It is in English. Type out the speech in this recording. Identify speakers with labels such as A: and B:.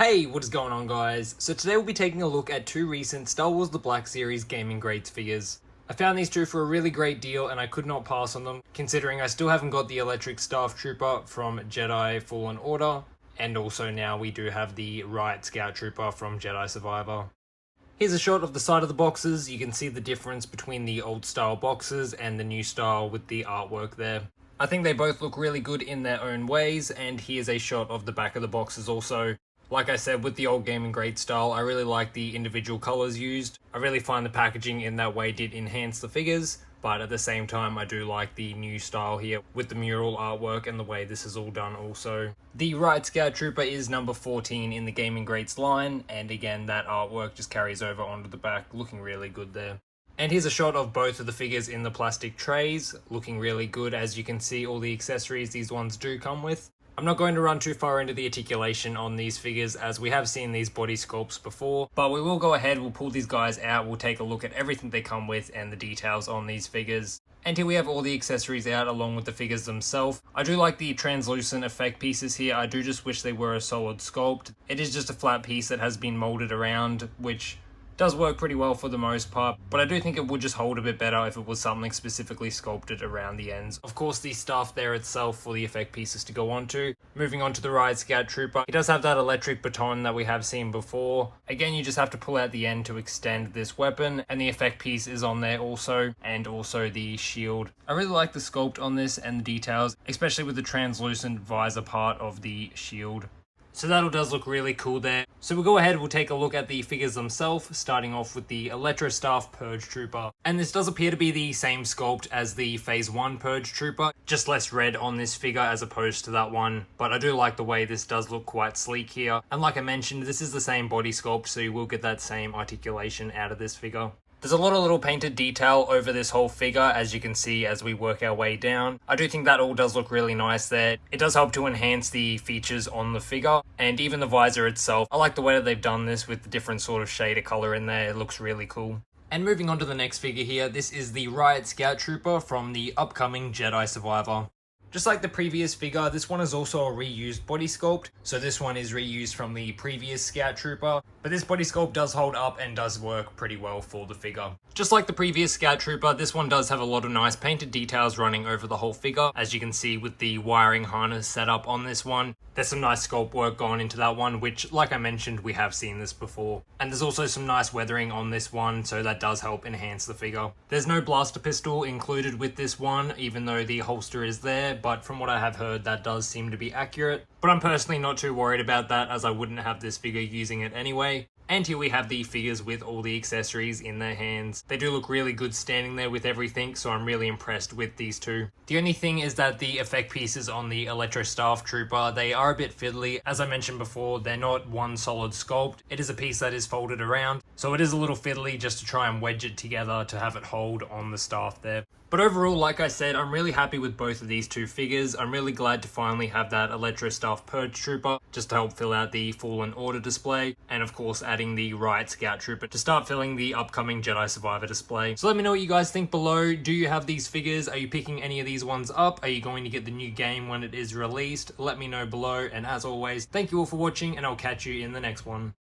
A: Hey, what is going on guys? So today we'll be taking a look at two recent Star Wars The Black Series Gaming Grades figures. I found these two for a really great deal and I could not pass on them, considering I still haven't got the ElectroStaff Trooper from Jedi Fallen Order, and also now we do have the Riot Scout Trooper from Jedi Survivor. Here's a shot of the side of the boxes. You can see the difference between the old style boxes and the new style with the artwork there. I think they both look really good in their own ways, and here's a shot of the back of the boxes also. Like I said, with the old gaming grade style, I really like the individual colors used. I really find the packaging in that way did enhance the figures, but at the same time I do like the new style here with the mural artwork and the way this is all done also. The Riot Scout Trooper is number 14 in the gaming grades line, and again that artwork just carries over onto the back, looking really good there. And here's a shot of both of the figures in the plastic trays, looking really good. As you can see, all the accessories these ones do come with. I'm not going to run too far into the articulation on these figures, as we have seen these body sculpts before, but we will go ahead, we'll pull these guys out, we'll take a look at everything they come with and the details on these figures. And here we have all the accessories out along with the figures themselves. I do like the translucent effect pieces here. I do just wish they were a solid sculpt. It is just a flat piece that has been molded around, which does work pretty well for the most part, but I do think it would just hold a bit better if it was something specifically sculpted around the ends. Of course, the stuff there itself for the effect pieces to go onto. Moving on to the Riot Scout Trooper, he does have that electric baton that we have seen before. Again, you just have to pull out the end to extend this weapon, and the effect piece is on there also, and also the shield. I really like the sculpt on this and the details, especially with the translucent visor part of the shield. So that all does look really cool there. So we'll go ahead, we'll take a look at the figures themselves, starting off with the ElectroStaff Purge Trooper. And this does appear to be the same sculpt as the Phase 1 Purge Trooper, just less red on this figure as opposed to that one. But I do like the way this does look quite sleek here. And like I mentioned, this is the same body sculpt, so you will get that same articulation out of this figure. There's a lot of little painted detail over this whole figure, as you can see as we work our way down. I do think that all does look really nice there. It does help to enhance the features on the figure, and even the visor itself. I like the way that they've done this with the different sort of shade of color in there. It looks really cool. And moving on to the next figure here, this is the Riot Scout Trooper from the upcoming Jedi Survivor. Just like the previous figure, this one is also a reused body sculpt, so this one is reused from the previous Scout Trooper, but this body sculpt does hold up and does work pretty well for the figure. Just like the previous Scout Trooper, this one does have a lot of nice painted details running over the whole figure, as you can see with the wiring harness set up on this one. There's some nice sculpt work gone into that one, which, like I mentioned, we have seen this before. And there's also some nice weathering on this one, so that does help enhance the figure. There's no blaster pistol included with this one, even though the holster is there, but from what I have heard, that does seem to be accurate. But I'm personally not too worried about that, as I wouldn't have this figure using it anyway. And here we have the figures with all the accessories in their hands. They do look really good standing there with everything, so I'm really impressed with these two. The only thing is that the effect pieces on the ElectroStaff Trooper, they are a bit fiddly. As I mentioned before, they're not one solid sculpt. It is a piece that is folded around, so it is a little fiddly just to try and wedge it together to have it hold on the staff there. But overall, like I said, I'm really happy with both of these two figures. I'm really glad to finally have that ElectroStaff Purge Trooper just to help fill out the Fallen Order display, and of course adding the Riot Scout Trooper to start filling the upcoming Jedi Survivor display. So let me know what you guys think below. Do you have these figures? Are you picking any of these ones up? Are you going to get the new game when it is released? Let me know below, and as always, thank you all for watching, and I'll catch you in the next one.